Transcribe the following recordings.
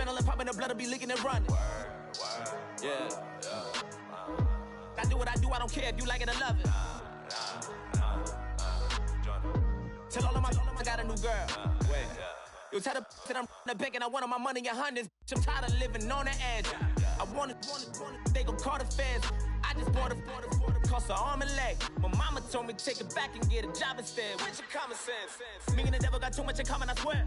adrenaline popping, the blood will be leaking and running. Yeah. I do what I do, I don't care if you like it or love it. Tell all of my I got a new girl. Wait. You tell the that I'm in the bank and I want all my money in hundreds. I'm tired of living on the edge. I want it, they gon' call the feds. I just bought a cost an arm and leg. My mama told me take it back and get a job instead. Where's your common sense? Me and the devil got too much in common, I swear.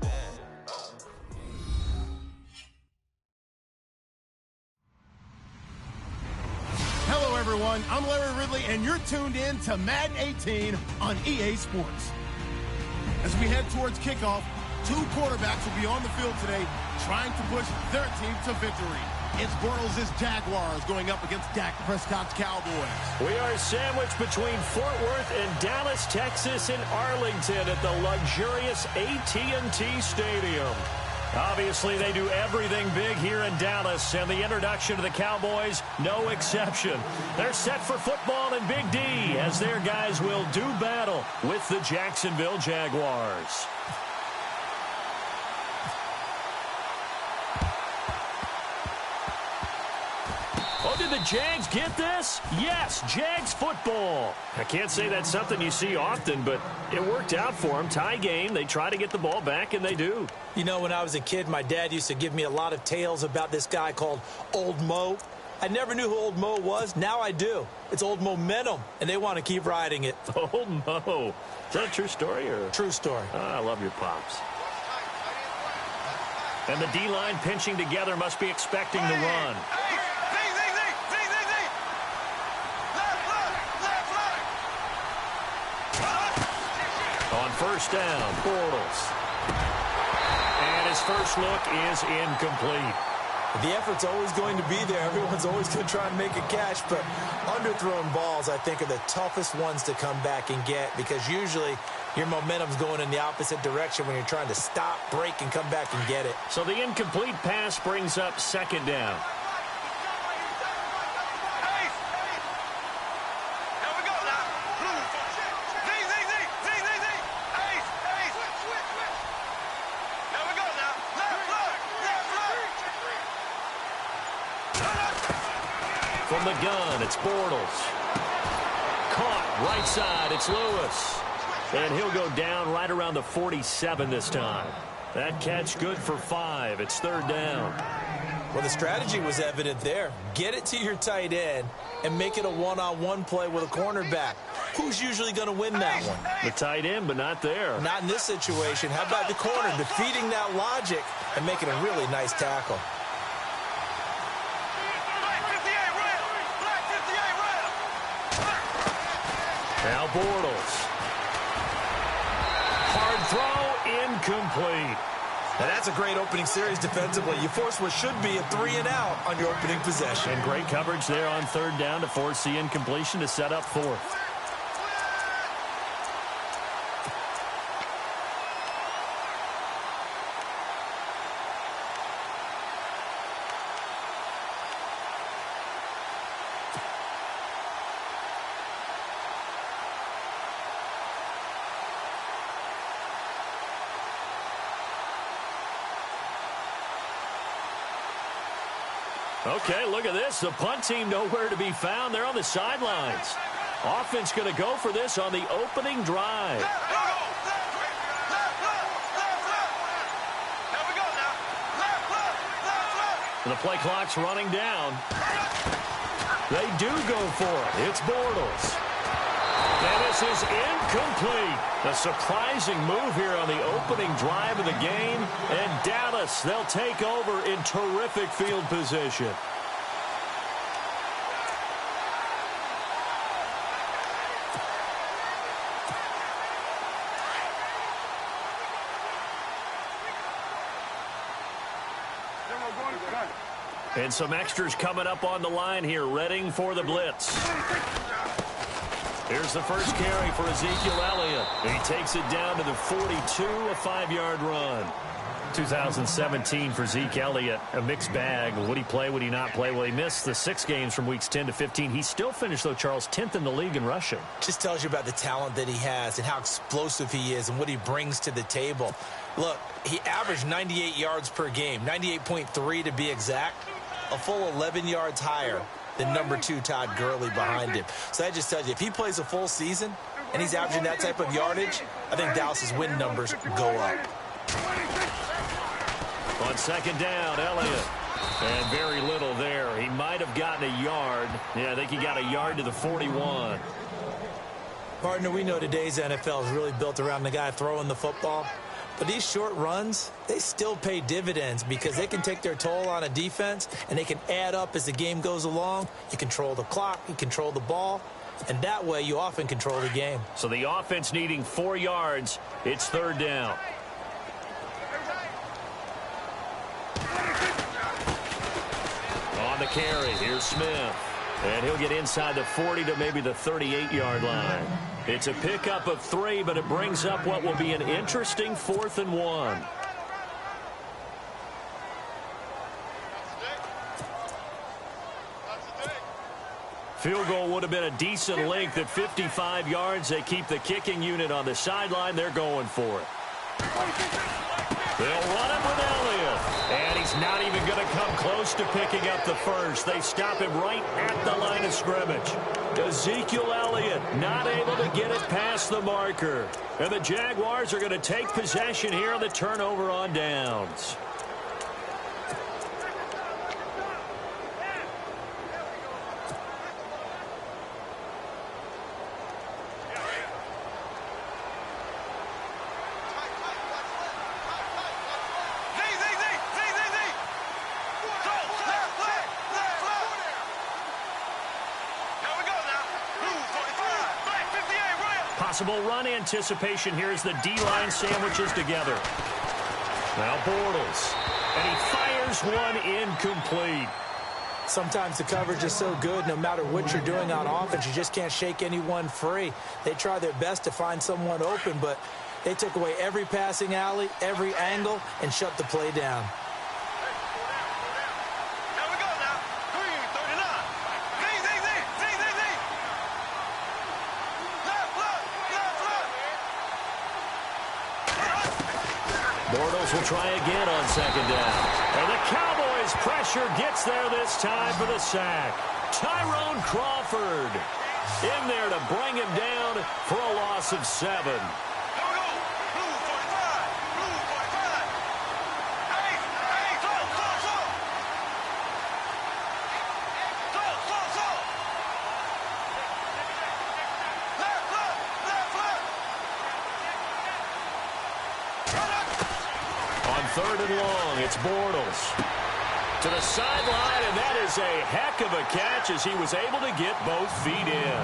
Hello, everyone. I'm Larry Ridley, and you're tuned in to Madden 18 on EA Sports. As we head towards kickoff, two quarterbacks will be on the field today trying to push their team to victory. It's Bortles' Jaguars going up against Dak Prescott's Cowboys. We are sandwiched between Fort Worth and Dallas, Texas, and Arlington at the luxurious AT&T Stadium. Obviously, they do everything big here in Dallas, and the introduction to the Cowboys, no exception. They're set for football in Big D as their guys will do battle with the Jacksonville Jaguars. Oh, did the Jags get this? Yes, Jags football. I can't say that's something you see often, but it worked out for them. Tie game, they try to get the ball back, and they do. You know, when I was a kid, my dad used to give me a lot of tales about this guy called Old Mo. I never knew who Old Mo was. Now I do. It's Old Momentum, and they want to keep riding it. Old Mo. Is that a true story? Or? True story. Oh, I love your pops. And the D-line pinching together must be expecting the run. On first down, Bortles. And his first look is incomplete. The effort's always going to be there. Everyone's always going to try and make a catch, but underthrown balls, I think, are the toughest ones to come back and get because usually your momentum's going in the opposite direction when you're trying to stop, break, and come back and get it. So the incomplete pass brings up second down. From the gun, it's Bortles. Caught, right side, it's Lewis. And he'll go down right around the 47 this time. That catch good for 5. It's third down. Well, the strategy was evident there. Get it to your tight end and make it a one-on-one play with a cornerback. Who's usually going to win that one? The tight end, but not there. Not in this situation. How about the corner defeating that logic and making a really nice tackle? Now Bortles. Hard throw, incomplete. Now that's a great opening series defensively. You force what should be a 3-and-out on your opening possession. And great coverage there on third down to force the incompletion to set up fourth. Okay, look at this. The punt team nowhere to be found. They're on the sidelines. Offense going to go for this on the opening drive. And the play clock's running down. They do go for it. It's Bortles. And this is incomplete. A surprising move here on the opening drive of the game. And Dallas, they'll take over in terrific field position. And some extras coming up on the line here, readying for the blitz. Here's the first carry for Ezekiel Elliott. He takes it down to the 42, a 5-yard run. 2017 for Zeke Elliott, a mixed bag. Would he play? Would he not play? Well, he missed the 6 games from weeks 10 to 15. He still finished, though, Charles, 10th in the league in rushing. Just tells you about the talent that he has and how explosive he is and what he brings to the table. Look, he averaged 98 yards per game, 98.3 to be exact, a full 11 yards higher than number 2 Todd Gurley behind him. So that just tells you, if he plays a full season and he's averaging that type of yardage, I think Dallas's win numbers go up. On second down, Elliott. And very little there. He might have gotten a yard. Yeah, I think he got a yard to the 41. Partner, we know today's NFL is really built around the guy throwing the football. But these short runs, they still pay dividends because they can take their toll on a defense and they can add up as the game goes along. You control the clock, you control the ball, and that way you often control the game. So the offense needing 4 yards. It's third down. On the carry, here's Smith. And he'll get inside the 40 to maybe the 38-yard line. It's a pickup of 3, but it brings up what will be an interesting 4th and 1. Field goal would have been a decent length at 55 yards. They keep the kicking unit on the sideline. They're going for it. They'll run it with Elliott. And he's not even going to come close to picking up the first. They stop him right at the line of scrimmage. Ezekiel Elliott not able to get it past the marker. And the Jaguars are going to take possession here on the turnover on downs. Possible run anticipation here as the D-line sandwiches together. Now Bortles. And he fires one incomplete. Sometimes the coverage is so good, no matter what you're doing on offense, you just can't shake anyone free. They try their best to find someone open, but they took away every passing alley, every angle, and shut the play down. Bortles will try again on second down. And the Cowboys' pressure gets there this time for the sack. Tyrone Crawford in there to bring him down for a loss of 7. Third and long, it's Bortles to the sideline, and that is a heck of a catch as he was able to get both feet in.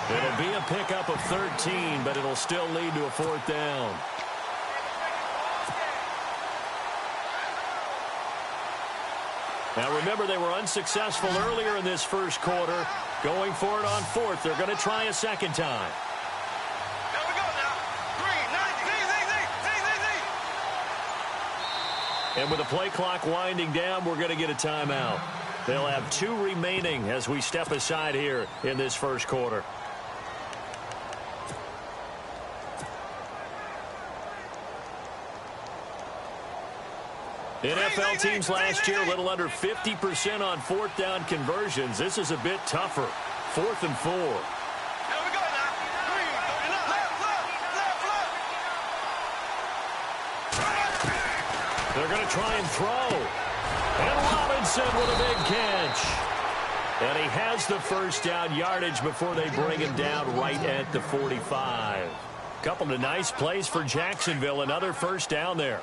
It'll be a pickup of 13, but it'll still lead to a 4th down. Now remember, they were unsuccessful earlier in this first quarter. Going for it on 4th. They're going to try a second time. And with the play clock winding down, we're going to get a timeout. They'll have 2 remaining as we step aside here in this first quarter. NFL teams last year, a little under 50% on 4th down conversions. This is a bit tougher. 4th and 4. They're going to try and throw. And Robinson with a big catch. And he has the first down yardage before they bring him down right at the 45. Couple of nice plays for Jacksonville. Another first down there.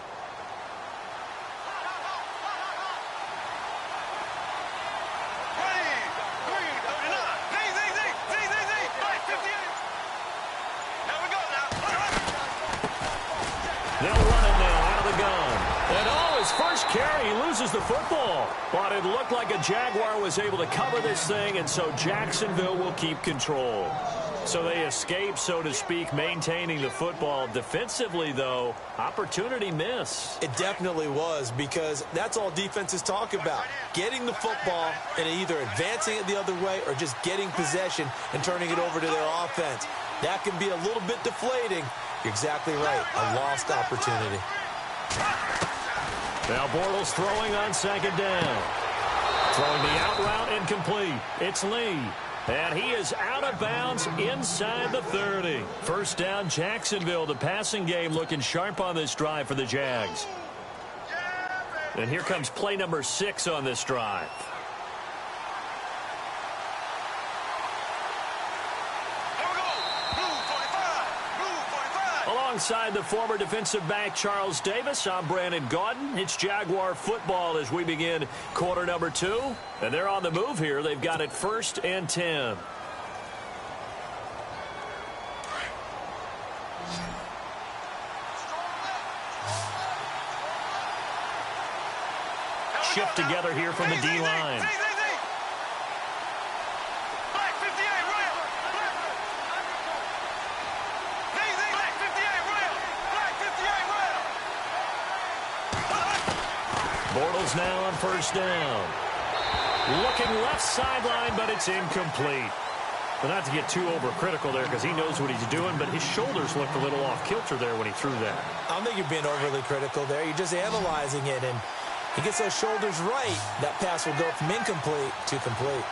They'll run it now out of the gun. And his first carry, he loses the football. But it looked like a Jaguar was able to cover this thing, and so Jacksonville will keep control. So they escape, so to speak, maintaining the football. Defensively, though, opportunity miss. It definitely was, because that's all defenses talk about. Getting the football and either advancing it the other way or just getting possession and turning it over to their offense. That can be a little bit deflating. You're exactly right. A lost opportunity. Now Bortles throwing on second down. Throwing the out route incomplete. It's Lee. And he is out of bounds inside the 30. First down, Jacksonville. The passing game looking sharp on this drive for the Jags. And here comes play number 6 on this drive. Alongside the former defensive back Charles Davis, I'm Brandon Gaudin. It's Jaguar football as we begin quarter number 2. And they're on the move here. They've got it 1st and 10. Shift together here from the D-line. Bortles now on first down. Looking left sideline, but it's incomplete. But not to get too overcritical there because he knows what he's doing, but his shoulders looked a little off kilter there when he threw that. I don't think you're being overly critical there. You're just analyzing it, and he gets those shoulders right. That pass will go from incomplete to complete.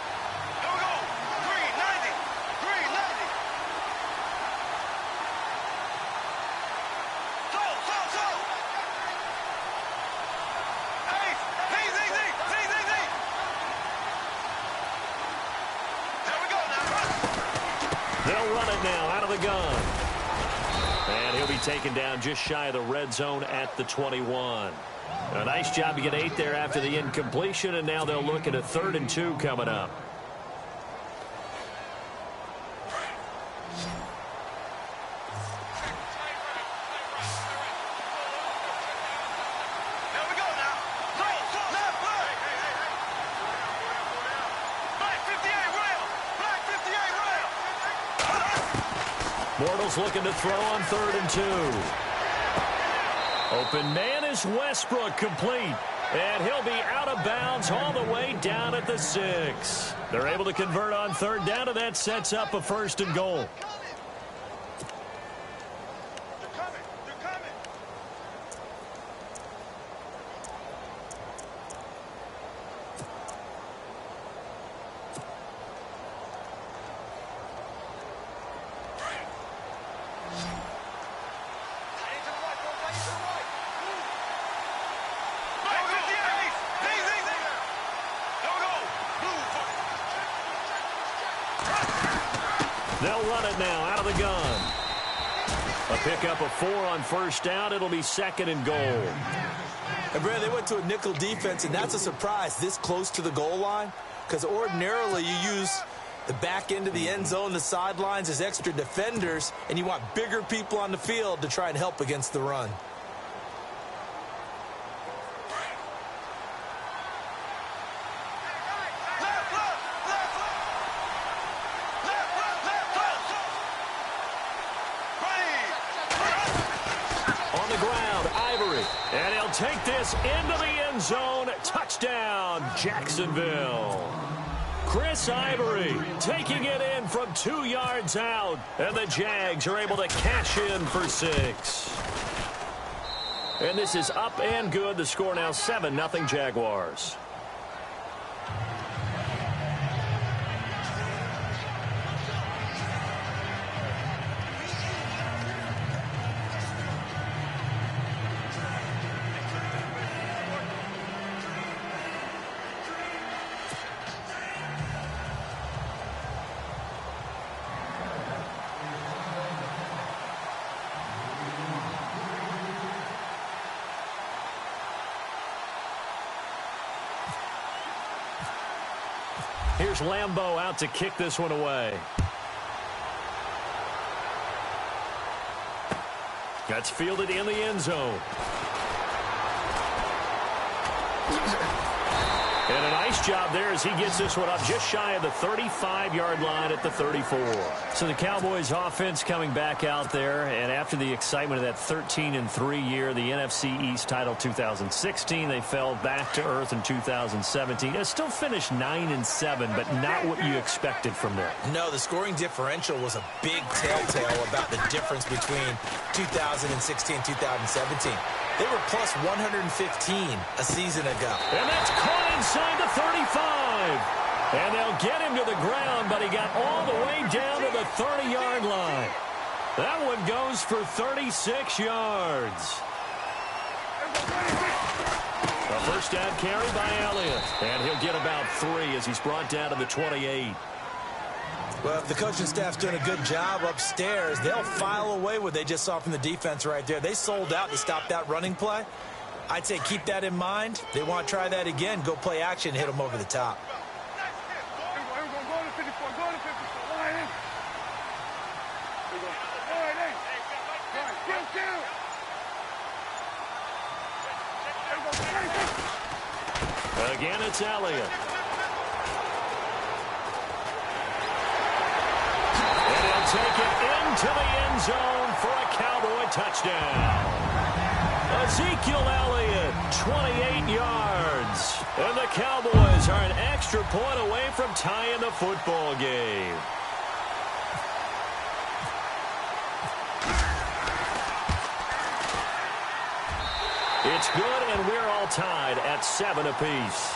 Taken down just shy of the red zone at the 21. A nice job to get 8 there after the incompletion, and now they'll look at a 3rd and 2 coming up. Bortles looking to throw on 3rd and 2. Open man is Westbrook, complete. And he'll be out of bounds all the way down at the 6. They're able to convert on 3rd down, and that sets up a 1st and goal. They'll run it now out of the gun. A pickup of 4 on 1st down. It'll be 2nd and goal. And Brad, they went to a nickel defense, and that's a surprise this close to the goal line, because ordinarily you use the back end of the end zone, the sidelines as extra defenders, and you want bigger people on the field to try and help against the run. And he'll take this into the end zone. Touchdown, Jacksonville. Chris Ivory taking it in from 2 yards out. And the Jags are able to cash in for 6. And this is up and good. The score now 7-0 Jaguars. Here's Lambeau out to kick this one away. That's fielded in the end zone. And a nice job there as he gets this one up just shy of the 35-yard line at the 34. So the Cowboys offense coming back out there, and after the excitement of that 13-3 year, the NFC East title 2016, they fell back to earth in 2017. They still finished 9-7, but not what you expected from them. No, the scoring differential was a big telltale about the difference between 2016 and 2017. They were plus 115 a season ago. And that's caught inside the 35. And they'll get him to the ground, but he got all the way down to the 30-yard line. That one goes for 36 yards. A first down carry by Elliott. And he'll get about 3 as he's brought down to the 28. Well, if the coaching staff's doing a good job upstairs, they'll file away what they just saw from the defense right there. They sold out to stop that running play. I'd say keep that in mind. They want to try that again. Go play action, hit them over the top. Again, it's Elliott. Take it into the end zone for a Cowboy touchdown. Ezekiel Elliott, 28 yards. And the Cowboys are an extra point away from tying the football game. It's good, and we're all tied at 7 apiece.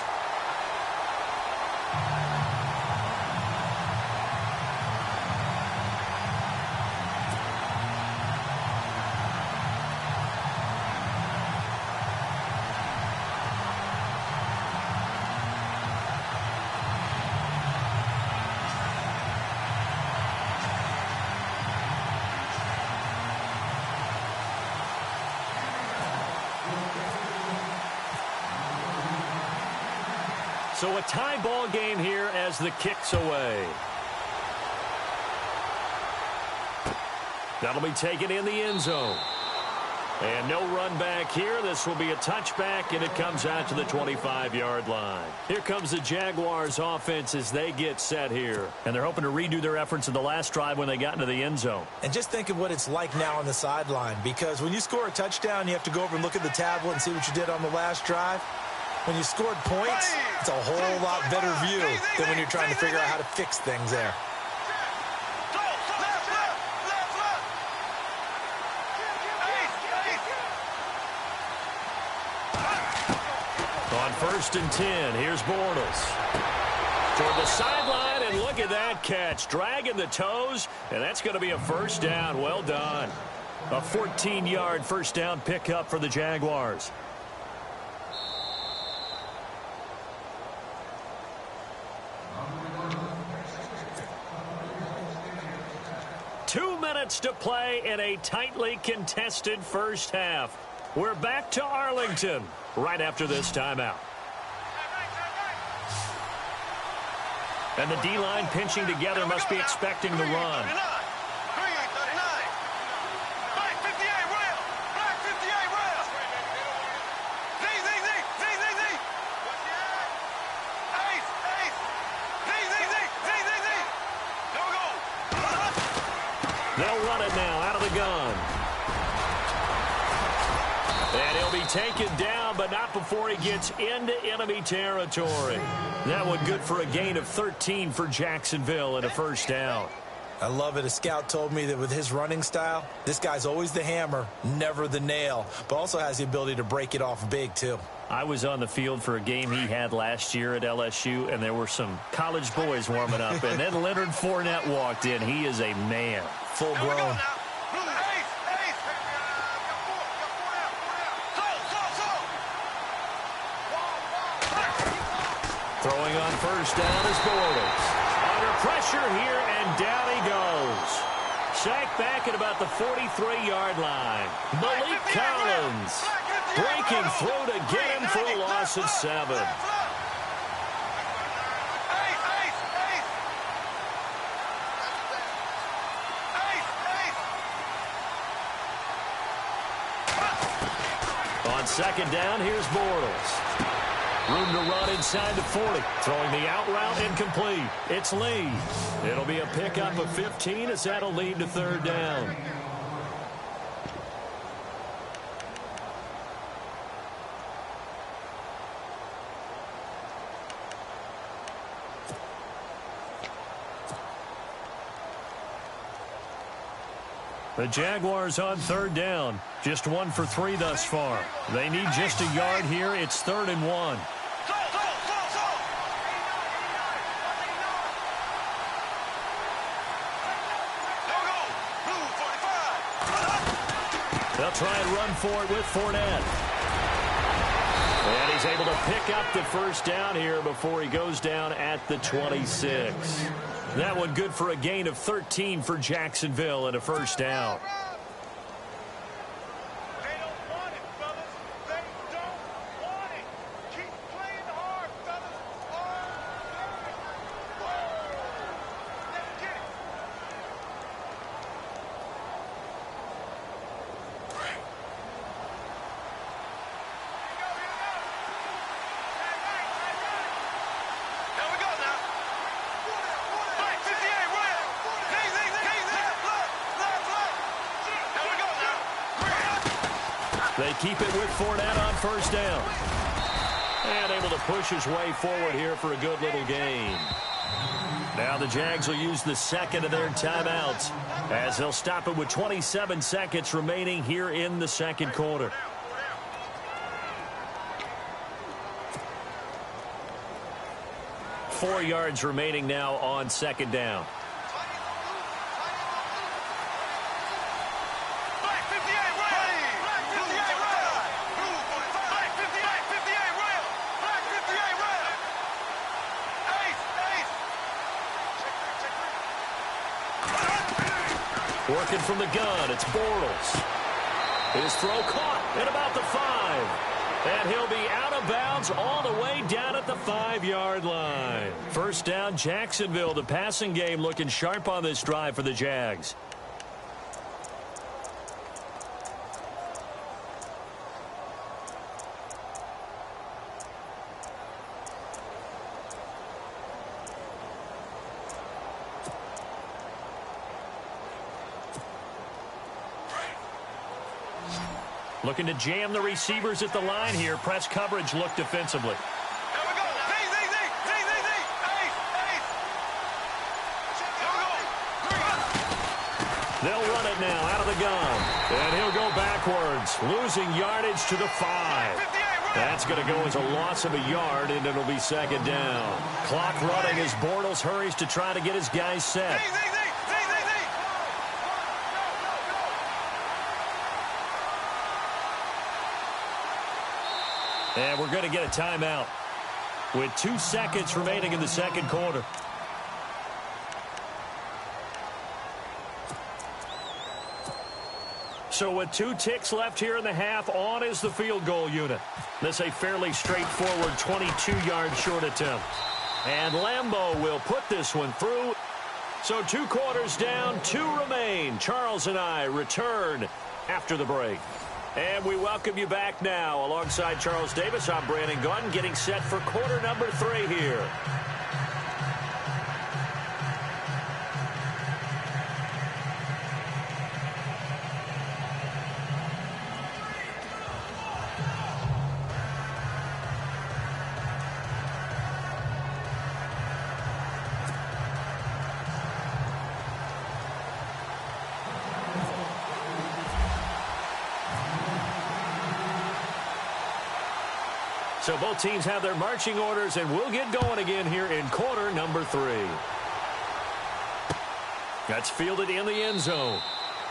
So a tie ball game here as the kick's away. That'll be taken in the end zone. And no run back here. This will be a touchback, and it comes out to the 25-yard line. Here comes the Jaguars offense as they get set here. And they're hoping to redo their efforts in the last drive when they got into the end zone. And just think of what it's like now on the sideline, because when you score a touchdown, you have to go over and look at the tablet and see what you did on the last drive. When you scored points, it's a whole lot better view than when you're trying to figure out how to fix things there. On 1st and 10, here's Bortles. Toward the sideline, and look at that catch. Dragging the toes, and that's going to be a first down. Well done. A 14-yard first down pickup for the Jaguars. Two minutes to play in a tightly contested first half. We're back to Arlington right after this timeout. And the D-line pinching together must be expecting the run. They'll run it now out of the gun. And he'll be taken down, but not before he gets into enemy territory. That one good for a gain of 13 for Jacksonville and a first down. I love it. A scout told me that with his running style, this guy's always the hammer, never the nail, but also has the ability to break it off big, too. I was on the field for a game he had last year at LSU, and there were some college boys warming up, and then Leonard Fournette walked in. He is a man. Full grown. Throwing on first down is Bortles. Under pressure here, and down he goes. Sacked back at about the 43-yard line. Malik Collins breaking through to get him for a loss of 7. On second down, here's Bortles. Room to run inside the 40. Throwing the out route incomplete. It's Lee. It'll be a pickup of 15 as that'll lead to third down. The Jaguars on third down. Just 1 for 3 thus far. They need just a yard here. It's 3rd and 1. They'll try and run for it with Fournette. And he's able to pick up the first down here before he goes down at the 26. That one good for a gain of 13 for Jacksonville and a first down. They don't want it, fellas. They don't want it. Keep playing hard, fellas. Let's get it. Here we go now. Black 58, right. Here we go now. They keep it with Fournette on first down. And able to push his way forward here for a good little gain. Now the Jags will use the second of their timeouts as they'll stop it with 27 seconds remaining here in the second quarter. Four yards remaining now on second down. Black 58, right. Black 58, right. Black 58, right. Black 58, right. Ace. Working from the gun, it's Bortles. His throw caught at about the 5. And he'll be out of bounds all the way down at the 5-yard line. First down, Jacksonville. The passing game looking sharp on this drive for the Jags. Looking to jam the receivers at the line here. Press coverage look defensively. Here we go. Ace. Here we go. They'll run it now out of the gun. And he'll go backwards, losing yardage to the 5. That's going to go as a loss of a yard, and it'll be second down. Clock running as Bortles hurries to try to get his guys set. And we're going to get a timeout with 2 seconds remaining in the second quarter. So with 2 ticks left here in the half, on is the field goal unit. This a fairly straightforward 22-yard short attempt. And Lambeau will put this one through. So 2 quarters down, 2 remain. Charles and I return after the break. And we welcome you back now. Alongside Charles Davis, I'm Brandon Gaudin, getting set for quarter number 3 here. So both teams have their marching orders, and we'll get going again here in quarter number 3. That's fielded in the end zone.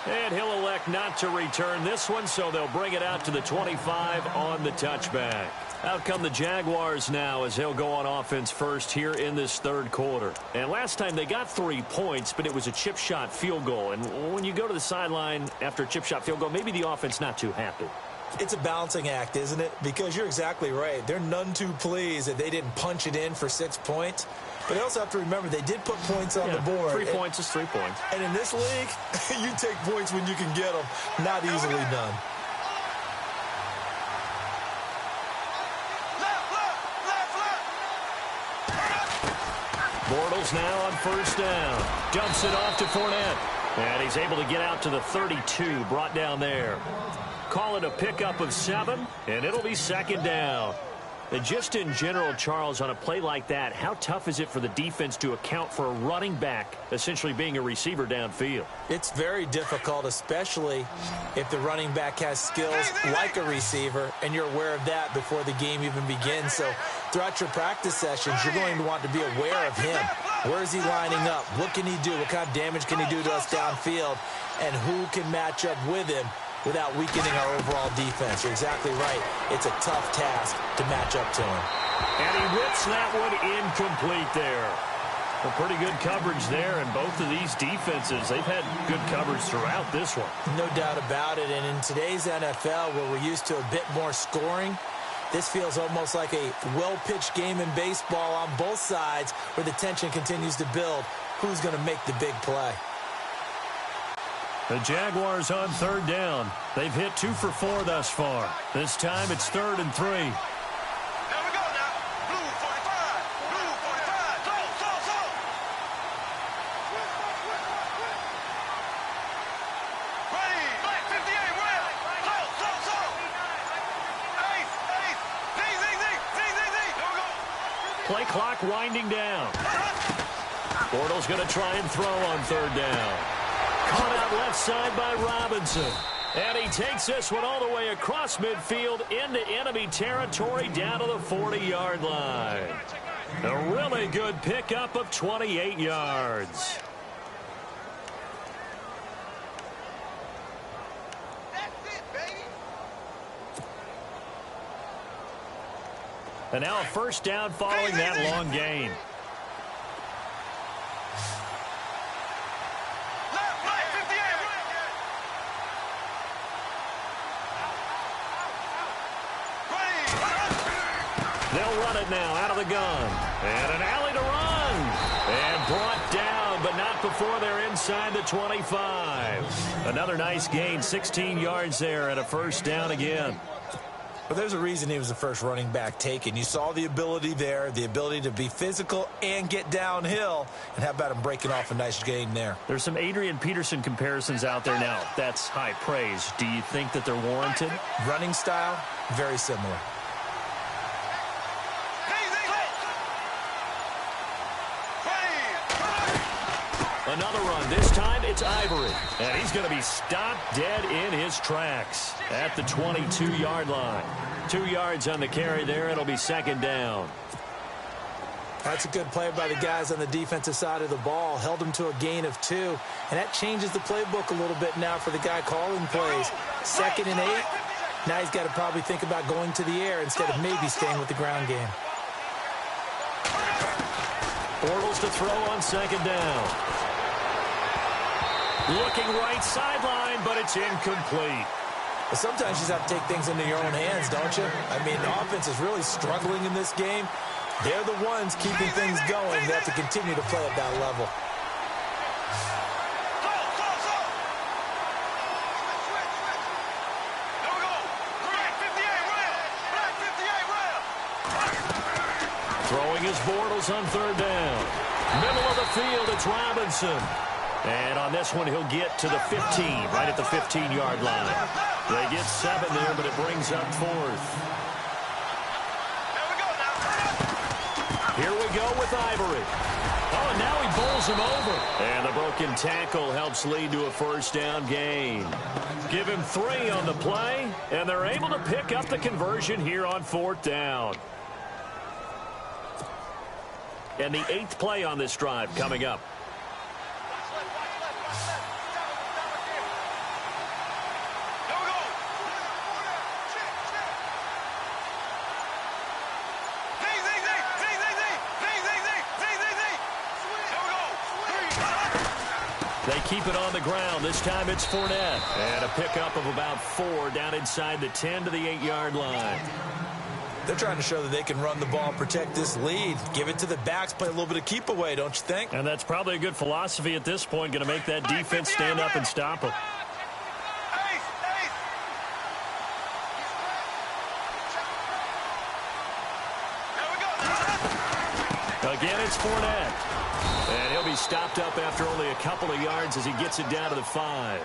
And he'll elect not to return this one, so they'll bring it out to the 25 on the touchback. Out come the Jaguars now as they'll go on offense first here in this third quarter. And last time they got 3 points, but it was a chip shot field goal. And when you go to the sideline after a chip shot field goal, maybe the offense not too happy. It's a balancing act, isn't it? Because you're exactly right. They're none too pleased that they didn't punch it in for 6 points. But they also have to remember they did put points on the board. 3 points is 3 points. And in this league, you take points when you can get them. Not easily done. Left. Bortles now on first down. Dumps it off to Fournette. And he's able to get out to the 32, brought down there. Call it a pickup of 7, and it'll be second down. And just in general, Charles, on a play like that, how tough is it for the defense to account for a running back essentially being a receiver downfield? It's very difficult, especially if the running back has skills like a receiver, and you're aware of that before the game even begins. So throughout your practice sessions, you're going to want to be aware of him. Where is he lining up? What can he do? What kind of damage can he do to us downfield? And who can match up with him without weakening our overall defense? You're exactly right. It's a tough task to match up to him. And he whips that one incomplete there. A pretty good coverage there, and both of these defenses, they've had good coverage throughout this one. No doubt about it. And in today's NFL, where we're used to a bit more scoring, this feels almost like a well-pitched game in baseball on both sides where the tension continues to build. Who's going to make the big play? The Jaguars on third down. They've hit 2 for 4 thus far. This time it's 3rd and 3. There we go now. Blue 45. Blue 45. Go. Ready. Black 58. Red. Go. Ace. Z. There we go. Play clock winding down. Bortles going to try and throw on third down. Caught out left side by Robinson. And he takes this one all the way across midfield into enemy territory down to the 40-yard line. A really good pickup of 28 yards. That's it, baby. And now a first down following that long gain. They'll run it now out of the gun. And an alley to run. And brought down, but not before they're inside the 25. Another nice gain, 16 yards there and a first down again. But there's a reason he was the first running back taken. You saw the ability there, the ability to be physical and get downhill. And how about him breaking off a nice gain there? There's some Adrian Peterson comparisons out there now. That's high praise. Do you think that they're warranted? Running style, very similar. Another run. This time it's Ivory. And he's going to be stopped dead in his tracks at the 22-yard line. 2 yards on the carry there. It'll be second down. That's a good play by the guys on the defensive side of the ball. Held him to a gain of 2. And that changes the playbook a little bit now for the guy calling plays. 2nd and 8. Now he's got to probably think about going to the air instead of maybe staying with the ground game. Bortles to throw on second down. Looking right sideline, but it's incomplete. But sometimes you just have to take things into your own hands, don't you? I mean, the offense is really struggling in this game. They're the ones keeping things going. They have to continue to play at that level. Throwing his Bortles on third down. Middle of the field, it's Robinson. And on this one, he'll get to the 15, right at the 15-yard line. They get 7 there, but it brings up 4th. Here we go with Ivory. Oh, and now he bowls him over. And the broken tackle helps lead to a first down gain. Give him 3 on the play, and they're able to pick up the conversion here on 4th down. And the 8th play on this drive coming up. They keep it on the ground. This time it's Fournette. And a pickup of about 4 down inside the 10 to the 8-yard line. They're trying to show that they can run the ball and protect this lead. Give it to the backs, play a little bit of keep away, don't you think? And that's probably a good philosophy at this point, going to make that defense stand up and stop them. Again, it's Fournette. And he'll be stopped up after only a couple of yards as he gets it down to the 5.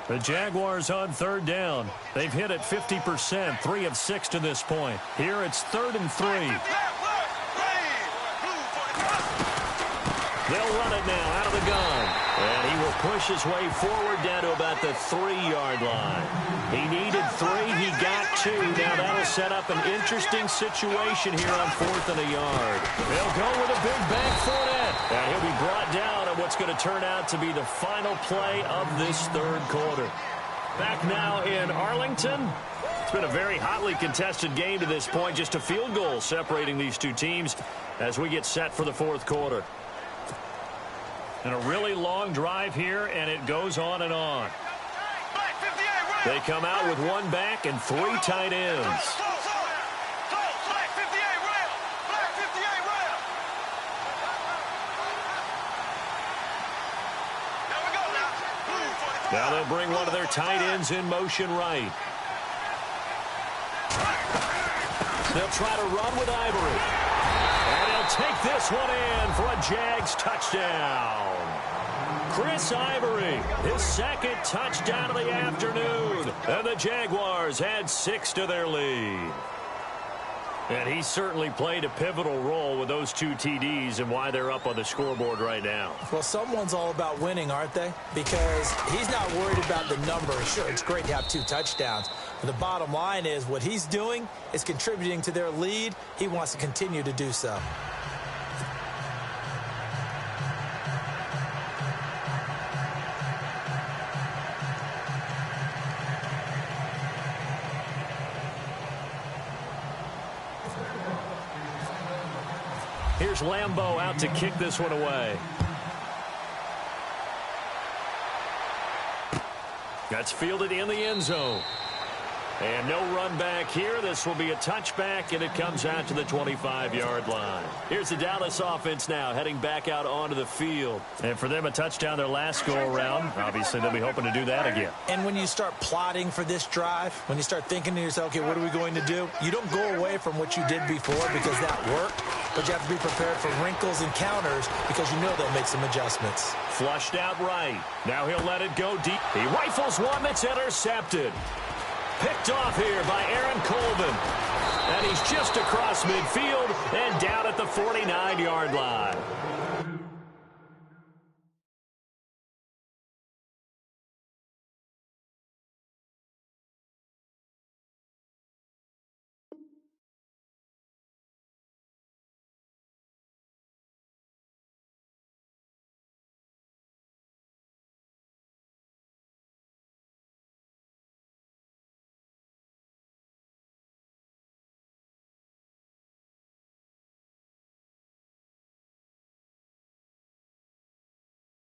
The Jaguars on 3rd down. They've hit it 50%, 3 of 6 to this point. Here it's 3rd and 3. They'll run it now out of the gun. And he will push his way forward down to about the 3-yard line. He needed 3. He got 2. Now that'll set up an interesting situation here on 4th and a yard. They'll go with a big bank Fournette. And he'll be brought down at what's going to turn out to be the final play of this 3rd quarter. Back now in Arlington. It's been a very hotly contested game to this point. Just a field goal separating these two teams as we get set for the 4th quarter. And a really long drive here, and it goes on and on. They come out with 1 back and 3 tight ends. Now they'll bring one of their tight ends in motion right. They'll try to run with Ivory. And he'll take this one in for a Jags touchdown. Chris Ivory, his 2nd touchdown of the afternoon. And the Jaguars add 6 to their lead. And he certainly played a pivotal role with those 2 TDs and why they're up on the scoreboard right now. Well, someone's all about winning, aren't they? Because he's not worried about the number. Sure, it's great to have 2 touchdowns. But the bottom line is what he's doing is contributing to their lead. He wants to continue to do so. Here's Lambeau out to kick this one away. That's fielded in the end zone. And no run back here. This will be a touchback, and it comes out to the 25-yard line. Here's the Dallas offense now heading back out onto the field. And for them, a touchdown their last go-around. Obviously, they'll be hoping to do that again. And when you start plotting for this drive, when you start thinking to yourself, okay, what are we going to do? You don't go away from what you did before because that worked, but you have to be prepared for wrinkles and counters because you know they'll make some adjustments. Flushed out right. Now he'll let it go deep. He rifles one that's intercepted. Picked off here by Aaron Colvin. And he's just across midfield and down at the 49-yard line.